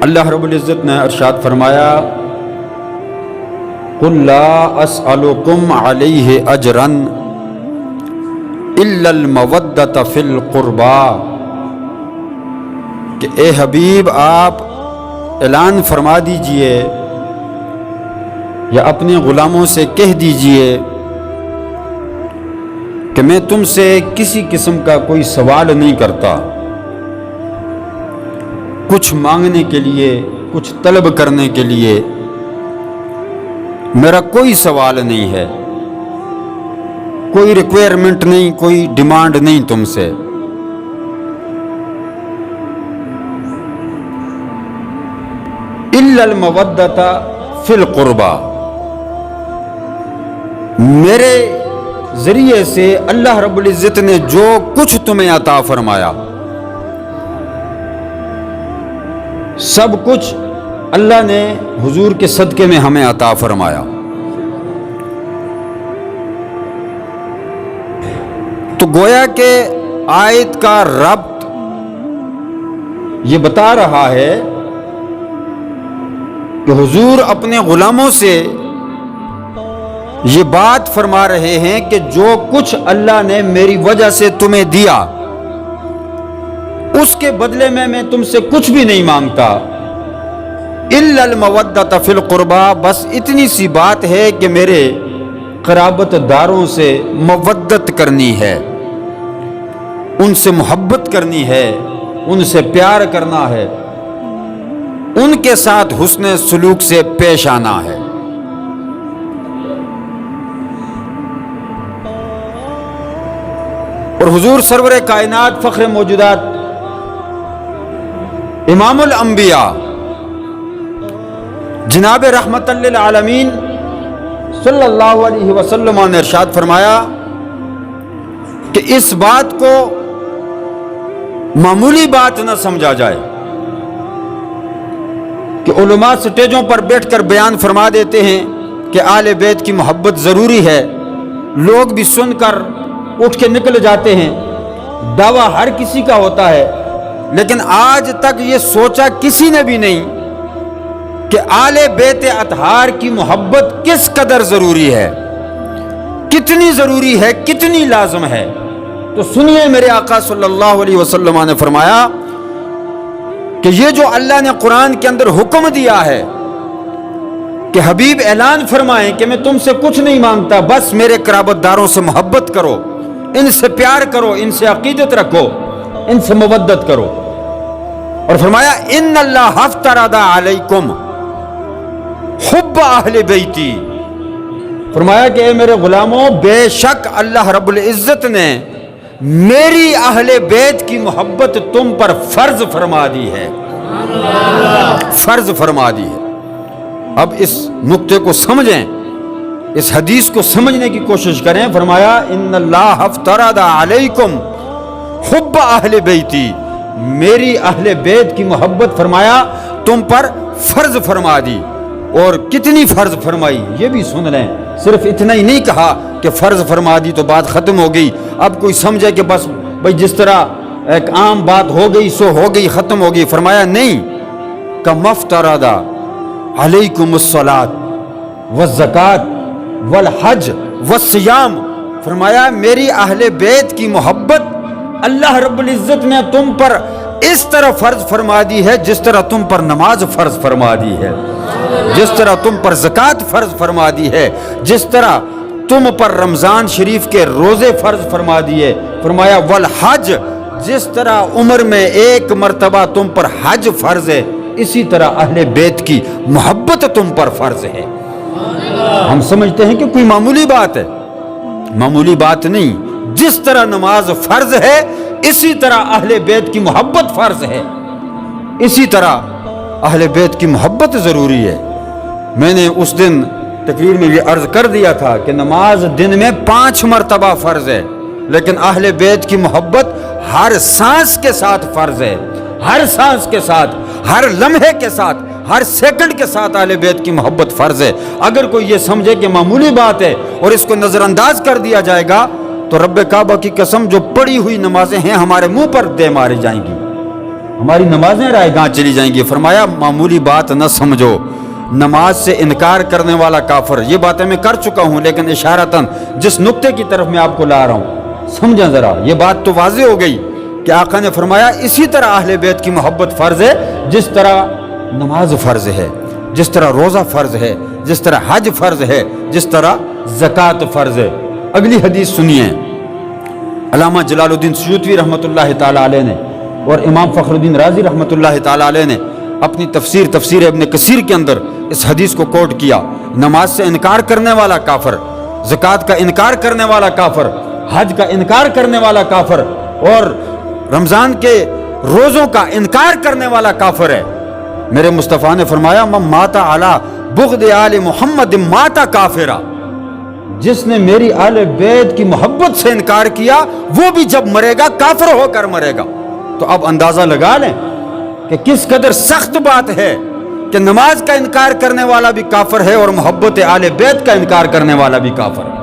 اللہ رب العزت نے ارشاد فرمایا قُلْ لَا أَسْأَلُكُمْ عَلَيْهِ أَجْرًا إِلَّا الْمَوَدَّةَ فِي الْقُرْبَى کہ اے حبیب آپ اعلان فرما دیجئے یا اپنے غلاموں سے کہہ دیجئے کہ میں تم سے کسی قسم کا کوئی سوال نہیں کرتا، کچھ مانگنے کے لیے، کچھ طلب کرنے کے لیے میرا کوئی سوال نہیں ہے، کوئی ریکوائرمنٹ نہیں، کوئی ڈیمانڈ نہیں تم سے۔ الا المودۃ فی القربى، میرے ذریعے سے اللہ رب العزت نے جو کچھ تمہیں عطا فرمایا سب کچھ اللہ نے حضور کے صدقے میں ہمیں عطا فرمایا۔ تو گویا کہ آیت کا ربط یہ بتا رہا ہے کہ حضور اپنے غلاموں سے یہ بات فرما رہے ہیں کہ جو کچھ اللہ نے میری وجہ سے تمہیں دیا اس کے بدلے میں تم سے کچھ بھی نہیں مانگتا، الا المودۃ فی القربى، بس اتنی سی بات ہے کہ میرے قرابت داروں سے مودت کرنی ہے، ان سے محبت کرنی ہے، ان سے پیار کرنا ہے، ان کے ساتھ حسن سلوک سے پیش آنا ہے۔ اور حضور سرور کائنات فخر موجودات امام الانبیاء جناب رحمت للعالمین صلی اللہ علیہ وسلم نے ارشاد فرمایا کہ اس بات کو معمولی بات نہ سمجھا جائے کہ علماء سٹیجوں پر بیٹھ کر بیان فرما دیتے ہیں کہ آل بیت کی محبت ضروری ہے، لوگ بھی سن کر اٹھ کے نکل جاتے ہیں، دعویٰ ہر کسی کا ہوتا ہے، لیکن آج تک یہ سوچا کسی نے بھی نہیں کہ آل بیت اطہار کی محبت کس قدر ضروری ہے، کتنی ضروری ہے، کتنی لازم ہے۔ تو سنیے، میرے آقا صلی اللہ علیہ وسلم نے فرمایا کہ یہ جو اللہ نے قرآن کے اندر حکم دیا ہے کہ حبیب اعلان فرمائیں کہ میں تم سے کچھ نہیں مانگتا، بس میرے قرابت داروں سے محبت کرو، ان سے پیار کرو، ان سے عقیدت رکھو، ان سے مودت کرو۔ اور فرمایا ان اللہ افترض علیکم حب اہل بیتی، فرمایا کہ اے میرے غلاموں، بے شک اللہ رب العزت نے میری اہل بیت کی محبت تم پر فرض فرما دی ہے، فرض فرما دی ہے۔ اب اس نقطے کو سمجھیں، اس حدیث کو سمجھنے کی کوشش کریں۔ فرمایا ان اللہ افترض علیکم حب اہل بیتی، میری اہل بیت کی محبت فرمایا تم پر فرض فرما دی۔ اور کتنی فرض فرمائی یہ بھی سن لیں، صرف اتنا ہی نہیں کہا کہ فرض فرما دی تو بات ختم ہو گئی، اب کوئی سمجھے کہ بس بھائی جس طرح ایک عام بات ہو گئی سو ہو گئی، ختم ہو گئی۔ فرمایا نہیں، کما افترض علیکم الصلاۃ والزکوٰۃ والحج والصیام، فرمایا میری اہل بیت کی محبت اللہ رب العزت نے تم پر اس طرح فرض فرما دی ہے جس طرح تم پر نماز فرض فرما دی ہے، جس طرح تم پر زکوٰۃ فرض فرما دی ہے، جس طرح تم پر رمضان شریف کے روزے فرض فرما دیے۔ فرمایا والحج، جس طرح عمر میں ایک مرتبہ تم پر حج فرض ہے، اسی طرح اہل بیت کی محبت تم پر فرض ہے۔ ہم سمجھتے ہیں کہ کوئی معمولی بات ہے، معمولی بات نہیں۔ جس طرح نماز فرض ہے اسی طرح اہل بیت کی محبت فرض ہے، اسی طرح اہل بیت کی محبت ضروری ہے۔ میں نے اس دن تقریر میں یہ عرض کر دیا تھا کہ نماز دن میں 5 مرتبہ فرض ہے، لیکن اہل بیت کی محبت ہر سانس کے ساتھ فرض ہے، ہر سانس کے ساتھ، ہر لمحے کے ساتھ، ہر سیکنڈ کے ساتھ اہل بیت کی محبت فرض ہے۔ اگر کوئی یہ سمجھے کہ معمولی بات ہے اور اس کو نظر انداز کر دیا جائے گا تو رب کعبہ کی قسم جو پڑھی ہوئی نمازیں ہیں ہمارے منہ پر دے مارے جائیں گی، ہماری نمازیں رائے گاہ چلی جائیں گی۔ فرمایا معمولی بات نہ سمجھو، نماز سے انکار کرنے والا کافر، یہ باتیں میں کر چکا ہوں لیکن اشارتاً جس نقطے کی طرف میں آپ کو لا رہا ہوں سمجھیں ذرا، یہ بات تو واضح ہو گئی کہ آقا نے فرمایا اسی طرح اہل بیت کی محبت فرض ہے جس طرح نماز فرض ہے، جس طرح روزہ فرض ہے، جس طرح حج فرض ہے، جس طرح زکوٰۃ فرض ہے۔ اگلی حدیث سنیے، علامہ جلال الدین سیوطی رحمۃ اللہ تعالیٰ علیہ نے اور امام فخر الدین رازی رحمۃ اللہ تعالیٰ علیہ نے اپنی تفسیر ابن کثیر کے اندر اس حدیث کو کوٹ کیا۔ نماز سے انکار کرنے والا کافر، زکوٰۃ کا انکار کرنے والا کافر، حج کا انکار کرنے والا کافر اور رمضان کے روزوں کا انکار کرنے والا کافر ہے۔ میرے مصطفیٰ نے فرمایا من مات علی بغض آل محمد مات کافرا، جس نے میری آل بیت کی محبت سے انکار کیا وہ بھی جب مرے گا کافر ہو کر مرے گا۔ تو اب اندازہ لگا لیں کہ کس قدر سخت بات ہے کہ نماز کا انکار کرنے والا بھی کافر ہے اور محبت آل بیت کا انکار کرنے والا بھی کافر ہے۔